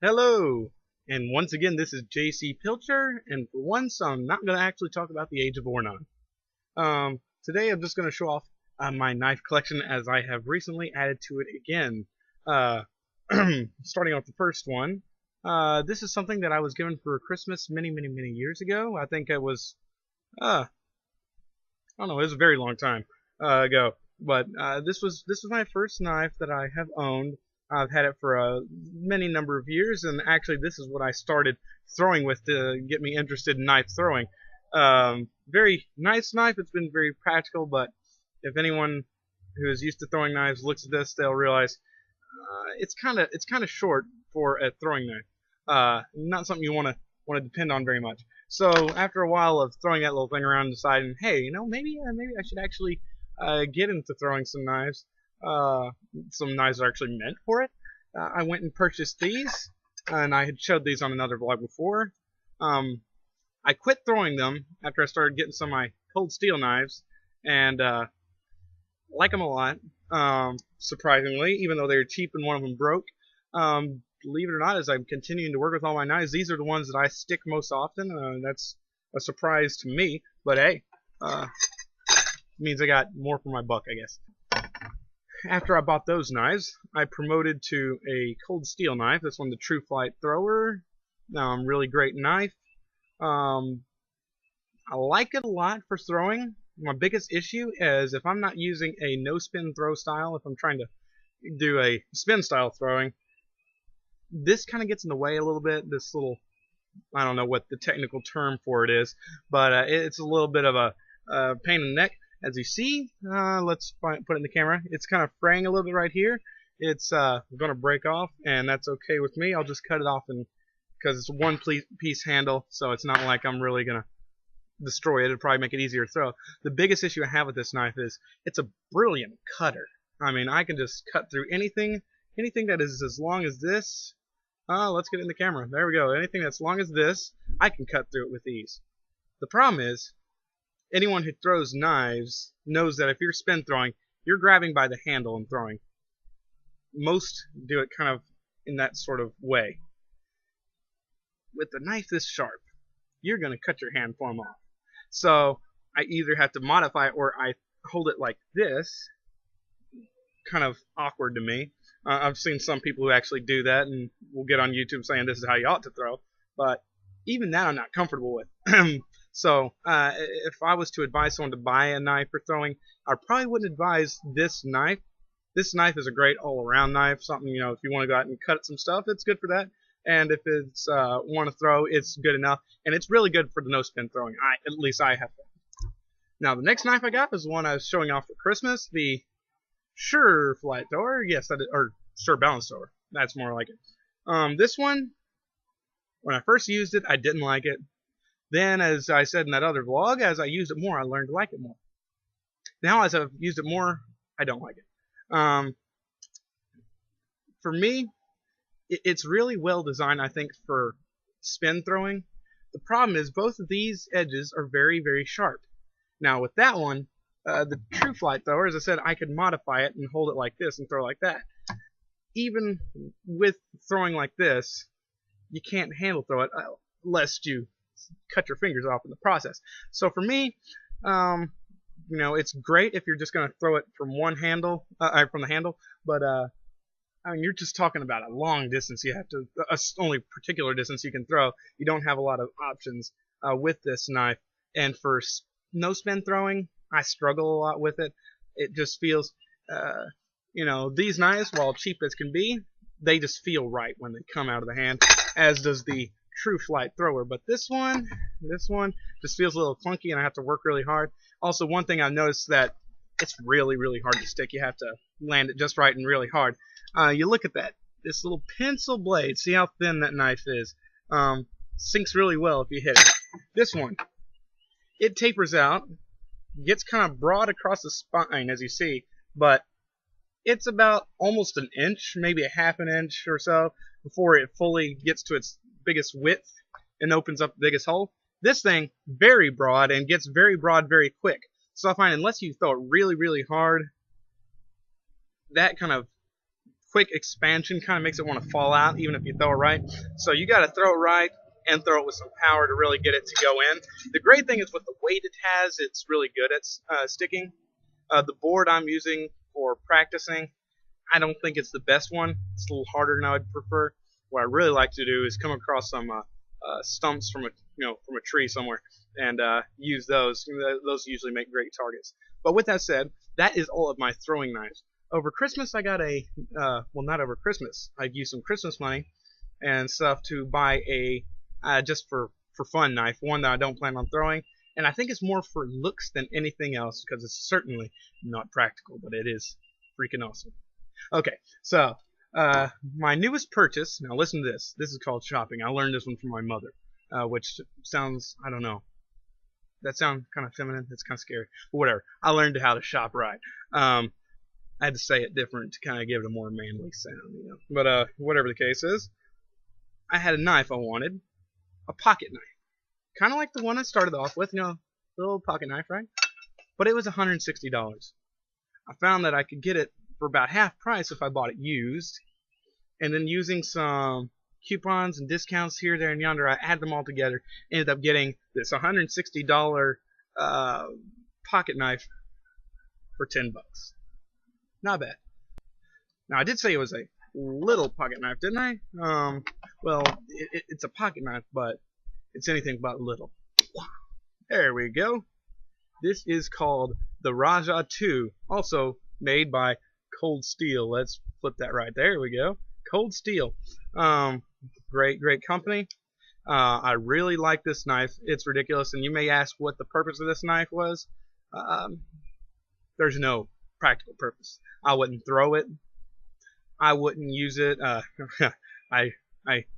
Hello, and once again, this is JC Pilcher, and for once, I'm not going to actually talk about the Age of Ornon. Today, I'm just going to show off my knife collection as I have recently added to it again. Uh, Starting off the first one, this is something that I was given for Christmas many years ago. I think it was, I don't know, it was a very long time ago. But this was my first knife that I have owned. I've had it for a many number of years, and actually this is what I started throwing with to get me interested in knife throwing. Very nice knife. It's been very practical, but if anyone who is used to throwing knives looks at this, they'll realize it's kind of short for a throwing knife. Not something you want to depend on very much. So after a while of throwing that little thing around and deciding, hey, maybe I should actually get into throwing some knives. Some knives are actually meant for it. I went and purchased these, and I had showed these on another vlog before. I quit throwing them after I started getting some of my cold steel knives, and like them a lot, surprisingly, even though they were cheap and one of them broke. Believe it or not, as I'm continuing to work with all my knives, these are the ones that I stick most often. That's a surprise to me, but hey, means I got more for my buck, I guess. After I bought those knives, I promoted to a cold steel knife. This one, the True Flight Thrower. Really great knife. I like it a lot for throwing. My biggest issue is if I'm not using a no spin throw style, if I'm trying to do a spin style throwing, this kind of gets in the way a little bit. This little, I don't know what the technical term for it is, but it's a little bit of a pain in the neck. As you see, let's put it in the camera. It's kind of fraying a little bit right here. It's going to break off, and that's okay with me. I'll just cut it off, and because it's a one-piece handle, so it's not like I'm really going to destroy it. It'll probably make it easier to throw. The biggest issue I have with this knife is it's a brilliant cutter. I mean, I can just cut through anything that is as long as this. Let's get it in the camera. There we go. Anything that's long as this, I can cut through it with ease. The problem is, anyone who throws knives knows that if you're spin throwing, you're grabbing by the handle and throwing. Most do it kind of in that sort of way. With a knife this sharp, you're going to cut your hand form off. So I either have to modify it or I hold it like this. Kind of awkward to me. I've seen some people who actually do that, and we'll get on YouTube saying this is how you ought to throw. But even that I'm not comfortable with. So, if I was to advise someone to buy a knife for throwing, I probably wouldn't advise this knife. This knife is a great all-around knife. Something, if you want to go out and cut some stuff, it's good for that. And if it's want to throw, it's good enough. And it's really good for the no-spin throwing. At least I have that. Now, the next knife I got is the one I was showing off for Christmas, the Sure Flight Thrower. Yes, or Sure Balance Thrower. That's more like it. This one, when I first used it, I didn't like it. Then, as I said in that other vlog, as I used it more, I learned to like it more. Now, as I've used it more, I don't like it. For me, it's really well designed, I think, for spin throwing. The problem is both of these edges are very sharp. Now, with that one, the True Flight Thrower, as I said, I could modify it and hold it like this and throw like that. Even with throwing like this, you can't handle throw it lest you cut your fingers off in the process. So for me, it's great if you're just going to throw it from one handle, from the handle, but I mean, you're just talking about a long distance. You have to, only particular distance you can throw. You don't have a lot of options with this knife. And for no spin throwing, I struggle a lot with it. It just feels, these knives, while cheap as can be, they just feel right when they come out of the hand, as does the True Flight Thrower. But this one just feels a little clunky, and I have to work really hard. Also, one thing I've noticed that it's really hard to stick. You have to land it just right and really hard. You look at that, this little pencil blade. See how thin that knife is. Sinks really well if you hit it. This one, it tapers out, gets kind of broad across the spine, as you see, but it's about almost an inch, maybe a half an inch or so, before it fully gets to its biggest width and opens up the biggest hole. This thing, very broad, and gets very broad very quick. So I find unless you throw it really hard, that kind of quick expansion kind of makes it want to fall out even if you throw it right. So you got to throw it right and throw it with some power to really get it to go in. The great thing is with the weight it has, it's really good at sticking. The board I'm using for practicing, I don't think it's the best one. It's a little harder than I would prefer. What I really like to do is come across some stumps from a tree somewhere and use those. Those usually make great targets. But with that said, that is all of my throwing knives. Over Christmas, I got not over Christmas. I used some Christmas money and stuff to buy a just for fun knife, one that I don't plan on throwing. And I think it's more for looks than anything else because it's certainly not practical, but it is freaking awesome. Okay, so my newest purchase. Now listen to this. This is called shopping. I learned this one from my mother, which sounds, I don't know. That sounds kind of feminine. It's kind of scary, but whatever. I learned how to shop right. I had to say it different to kind of give it a more manly sound, But whatever the case is, I had a knife I wanted, a pocket knife. Kind of like the one I started off with, little pocket knife, right? But it was $160. I found that I could get it for about half price if I bought it used. And then using some coupons and discounts here, there, and yonder, I added them all together. Ended up getting this $160 pocket knife for $10. Not bad. Now, I did say it was a little pocket knife, didn't I? Well, it's a pocket knife, but it's anything but little. There we go. This is called the Rajah 2, also made by Cold Steel. Let's flip that right. There we go. Cold Steel. Great company. I really like this knife. It's ridiculous, and you may ask what the purpose of this knife was. There's no practical purpose. I wouldn't throw it. I wouldn't use it. I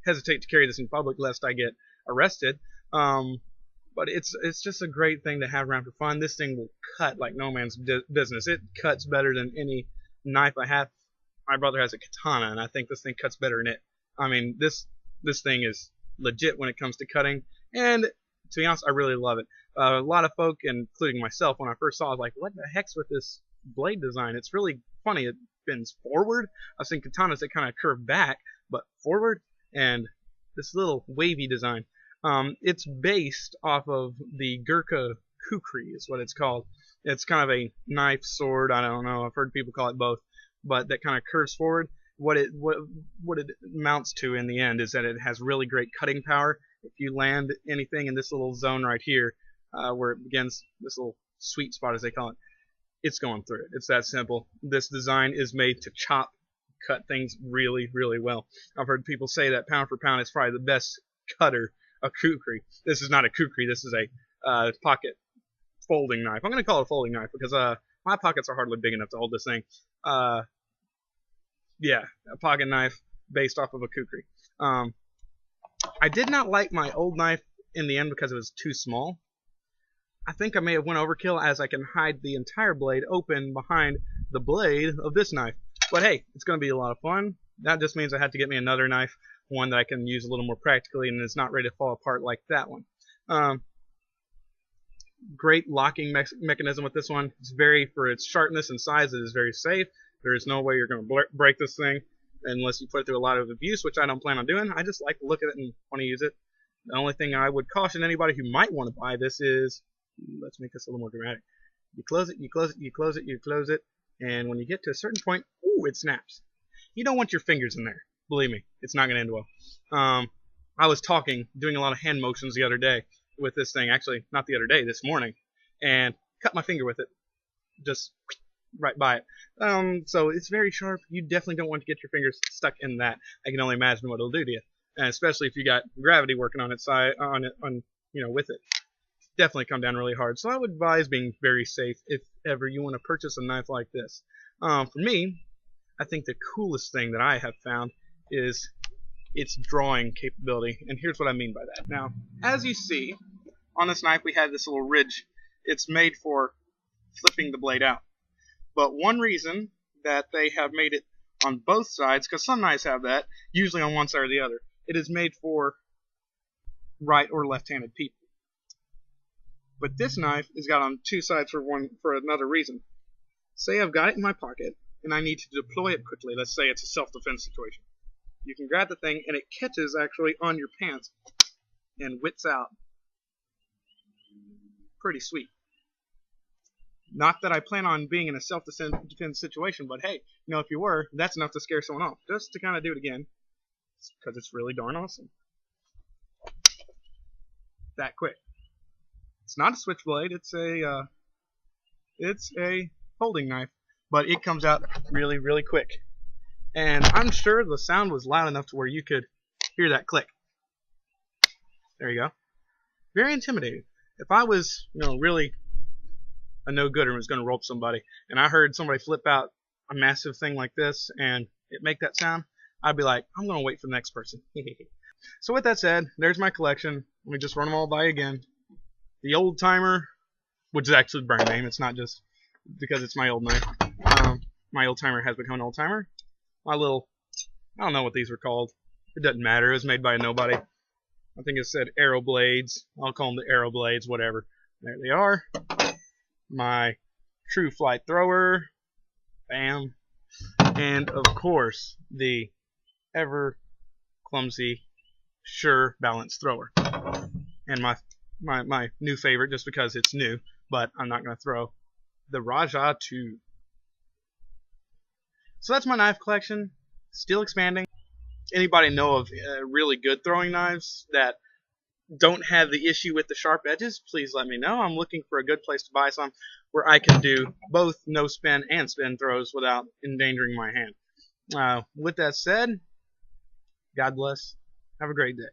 hesitate to carry this in public lest I get arrested. But it's just a great thing to have around for fun. This thing will cut like no man's business. It cuts better than any knife I have. My brother has a katana, and I think this thing cuts better than it. I mean, this thing is legit when it comes to cutting, and to be honest, I really love it. A lot of folk, including myself, when I first saw it, I was like, what the heck's with this blade design? It's really funny. It bends forward. I've seen katanas that kind of curve back, but forward, and this little wavy design. It's based off of the Gurkha kukri is what it's called. It's kind of a knife sword. I don't know. I've heard people call it both, but that kind of curves forward. What it amounts to in the end is that it has really great cutting power. If you land anything in this little zone right here, where it begins, this little sweet spot as they call it, it's going through it. It's that simple. This design is made to cut things really, really well. I've heard people say that pound for pound, it's probably the best cutter. A kukri. This is not a kukri. This is a pocket folding knife. I'm going to call it a folding knife because my pockets are hardly big enough to hold this thing. Yeah, a pocket knife based off of a kukri. I did not like my old knife in the end because it was too small. I think I may have went overkill as I can hide the entire blade open behind the blade of this knife. But hey, it's going to be a lot of fun. That just means I have to get me another knife, one that I can use a little more practically and is not ready to fall apart like that one. Great locking mechanism with this one. It's for its sharpness and size, it is very safe. There is no way you're going to break this thing unless you put it through a lot of abuse, which I don't plan on doing. I just like to look at it and want to use it. The only thing I would caution anybody who might want to buy this is, let's make this a little more dramatic. You close it, you close it, you close it, you close it, and when you get to a certain point, ooh, it snaps. You don't want your fingers in there. Believe me, it's not going to end well. I was doing a lot of hand motions the other day with this thing. Actually, not the other day, this morning. And cut my finger with it. Just right by it. So it's very sharp. You definitely don't want to get your fingers stuck in that. I can only imagine what it'll do to you. And especially if you got gravity working on its side, with it. Definitely come down really hard. So I would advise being very safe if ever you want to purchase a knife like this. For me, I think the coolest thing that I have found is its drawing capability, and here's what I mean by that. Now, as you see, on this knife we have this little ridge. It's made for flipping the blade out. But one reason that they have made it on both sides, because some knives have that, usually on one side or the other, it is made for right or left-handed people. But this knife is got on two sides for another reason. Say I've got it in my pocket, and I need to deploy it quickly. Let's say it's a self-defense situation. You can grab the thing, and it catches actually on your pants and whips out. Pretty sweet. Not that I plan on being in a self-defense situation, but hey, if you were, that's enough to scare someone off. Just to kind of do it again, because it's really darn awesome. That quick. It's not a switchblade. It's a folding knife, but it comes out really, really quick. And I'm sure the sound was loud enough to where you could hear that click. There you go. Very intimidating. If I was, really a no-gooder and was going to rope somebody, and I heard somebody flip out a massive thing like this and it make that sound, I'd be like, I'm going to wait for the next person. So with that said, there's my collection. Let me just run them all by again. The Old Timer, which is actually the brand name. It's not just because it's my old knife. My Old Timer has become an Old Timer. My little, I don't know what these were called. It doesn't matter. It was made by a nobody. I think it said Arrow Blades. I'll call them the Arrow Blades, whatever. There they are. My True Flight Thrower. Bam. And, of course, the ever clumsy Sure Balance Thrower. And my new favorite, just because it's new, but I'm not going to throw, the Rajah 2. So that's my knife collection. Still expanding. Anybody know of really good throwing knives that don't have the issue with the sharp edges? Please let me know. I'm looking for a good place to buy some where I can do both no spin and spin throws without endangering my hand. With that said, God bless. Have a great day.